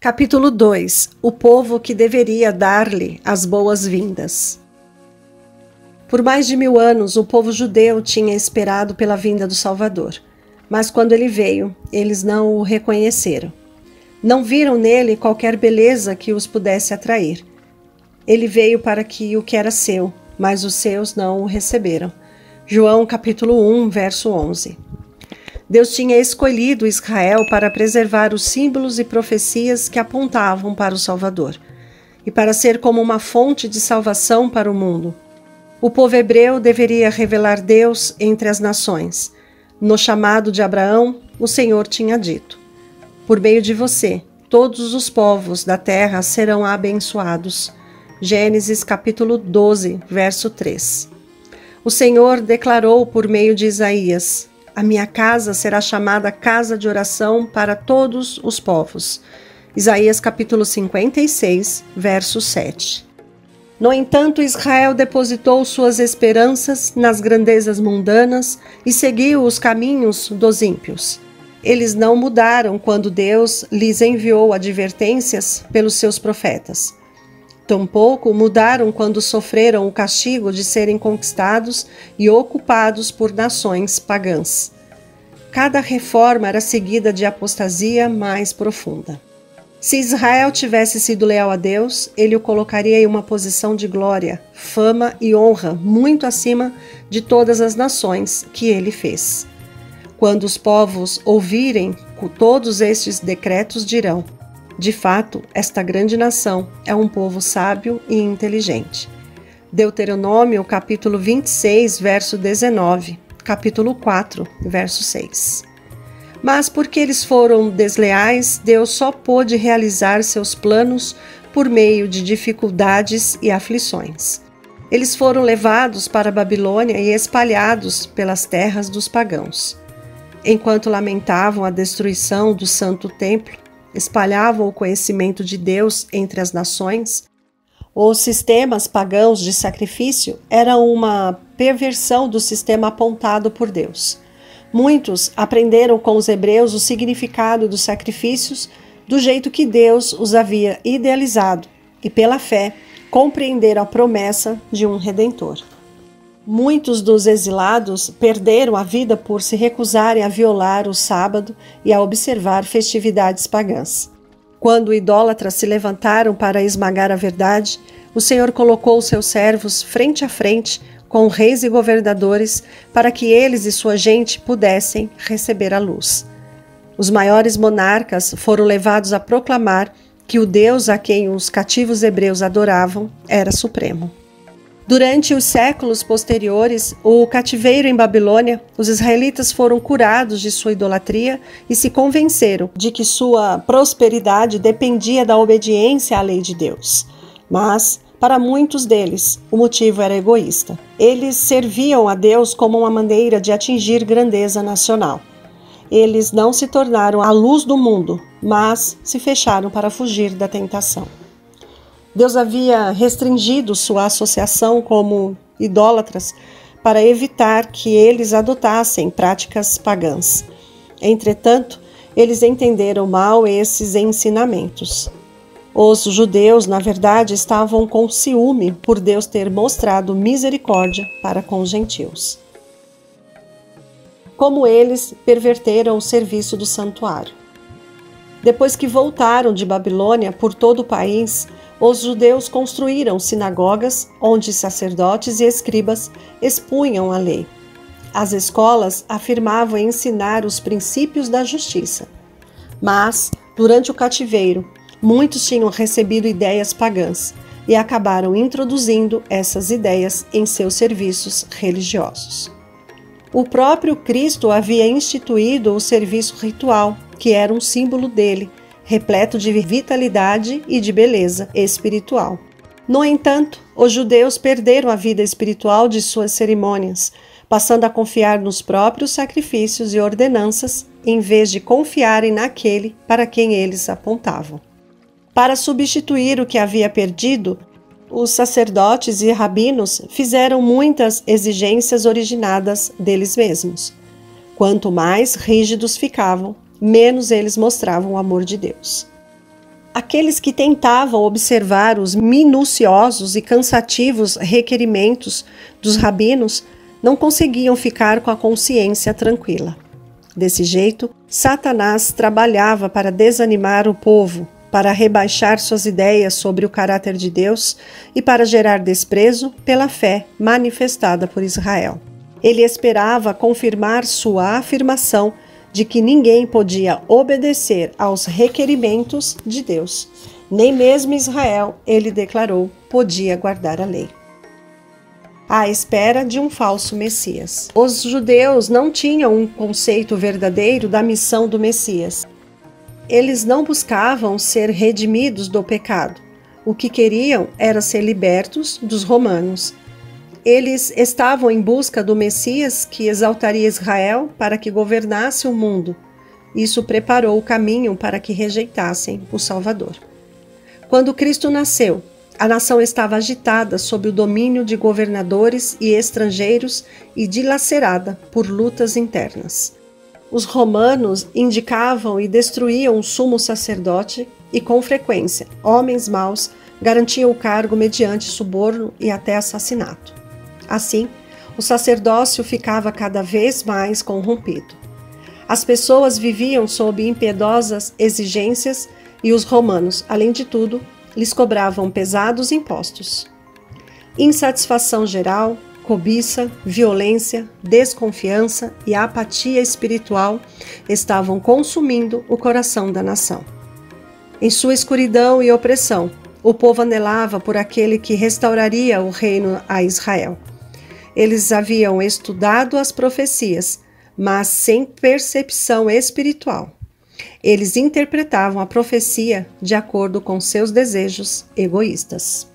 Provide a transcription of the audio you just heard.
Capítulo 2. O povo que deveria dar-lhe as boas-vindas. Por mais de 1000 anos, o povo judeu tinha esperado pela vinda do Salvador. Mas quando ele veio, eles não o reconheceram. Não viram nele qualquer beleza que os pudesse atrair. Ele veio para o que era seu, mas os seus não o receberam. João capítulo 1, verso 11. Deus tinha escolhido Israel para preservar os símbolos e profecias que apontavam para o Salvador, e para ser como uma fonte de salvação para o mundo. O povo hebreu deveria revelar Deus entre as nações. No chamado de Abraão, o Senhor tinha dito: por meio de você, todos os povos da terra serão abençoados. Gênesis capítulo 12, verso 3. O Senhor declarou por meio de Isaías: a minha casa será chamada casa de oração para todos os povos. Isaías capítulo 56, verso 7. No entanto, Israel depositou suas esperanças nas grandezas mundanas e seguiu os caminhos dos ímpios. Eles não mudaram quando Deus lhes enviou advertências pelos seus profetas. Tampouco mudaram quando sofreram o castigo de serem conquistados e ocupados por nações pagãs. Cada reforma era seguida de apostasia mais profunda. Se Israel tivesse sido leal a Deus, ele o colocaria em uma posição de glória, fama e honra muito acima de todas as nações que ele fez. Quando os povos ouvirem todos estes decretos, dirão: de fato, esta grande nação é um povo sábio e inteligente. Deuteronômio, capítulo 26, verso 19, capítulo 4, verso 6. Mas porque eles foram desleais, Deus só pôde realizar seus planos por meio de dificuldades e aflições. Eles foram levados para a Babilônia e espalhados pelas terras dos pagãos. Enquanto lamentavam a destruição do Santo Templo, espalhavam o conhecimento de Deus entre as nações, os sistemas pagãos de sacrifício eram uma perversão do sistema apontado por Deus. Muitos aprenderam com os hebreus o significado dos sacrifícios do jeito que Deus os havia idealizado e, pela fé, compreenderam a promessa de um Redentor. Muitos dos exilados perderam a vida por se recusarem a violar o sábado e a observar festividades pagãs. Quando idólatras se levantaram para esmagar a verdade, o Senhor colocou seus servos frente a frente com reis e governadores para que eles e sua gente pudessem receber a luz. Os maiores monarcas foram levados a proclamar que o Deus a quem os cativos hebreus adoravam era supremo. Durante os séculos posteriores, o cativeiro em Babilônia, os israelitas foram curados de sua idolatria e se convenceram de que sua prosperidade dependia da obediência à lei de Deus. Mas, para muitos deles, o motivo era egoísta. Eles serviam a Deus como uma maneira de atingir grandeza nacional. Eles não se tornaram a luz do mundo, mas se fecharam para fugir da tentação. Deus havia restringido sua associação como idólatras para evitar que eles adotassem práticas pagãs. Entretanto, eles entenderam mal esses ensinamentos. Os judeus, na verdade, estavam com ciúme por Deus ter mostrado misericórdia para com os gentios. Como eles perverteram o serviço do santuário. Depois que voltaram de Babilônia por todo o país, os judeus construíram sinagogas onde sacerdotes e escribas expunham a lei. As escolas afirmavam ensinar os princípios da justiça. Mas, durante o cativeiro, muitos tinham recebido ideias pagãs e acabaram introduzindo essas ideias em seus serviços religiosos. O próprio Cristo havia instituído o serviço ritual, que era um símbolo dele, repleto de vitalidade e de beleza espiritual. No entanto, os judeus perderam a vida espiritual de suas cerimônias, passando a confiar nos próprios sacrifícios e ordenanças, em vez de confiarem naquele para quem eles apontavam. Para substituir o que havia perdido, os sacerdotes e rabinos fizeram muitas exigências originadas deles mesmos. Quanto mais rígidos ficavam, menos eles mostravam o amor de Deus. Aqueles que tentavam observar os minuciosos e cansativos requerimentos dos rabinos não conseguiam ficar com a consciência tranquila. Desse jeito, Satanás trabalhava para desanimar o povo, para rebaixar suas ideias sobre o caráter de Deus e para gerar desprezo pela fé manifestada por Israel. Ele esperava confirmar sua afirmação de que ninguém podia obedecer aos requerimentos de Deus. Nem mesmo Israel, ele declarou, podia guardar a lei. À espera de um falso Messias. Os judeus não tinham um conceito verdadeiro da missão do Messias. Eles não buscavam ser redimidos do pecado. O que queriam era ser libertos dos romanos. Eles estavam em busca do Messias que exaltaria Israel para que governasse o mundo. Isso preparou o caminho para que rejeitassem o Salvador. Quando Cristo nasceu, a nação estava agitada sob o domínio de governadores e estrangeiros e dilacerada por lutas internas. Os romanos indicavam e destruíam o sumo sacerdote e, com frequência, homens maus garantiam o cargo mediante suborno e até assassinato. Assim, o sacerdócio ficava cada vez mais corrompido. As pessoas viviam sob impiedosas exigências e os romanos, além de tudo, lhes cobravam pesados impostos. Insatisfação geral, cobiça, violência, desconfiança e apatia espiritual estavam consumindo o coração da nação. Em sua escuridão e opressão, o povo anelava por aquele que restauraria o reino a Israel. Eles haviam estudado as profecias, mas sem percepção espiritual. Eles interpretavam a profecia de acordo com seus desejos egoístas.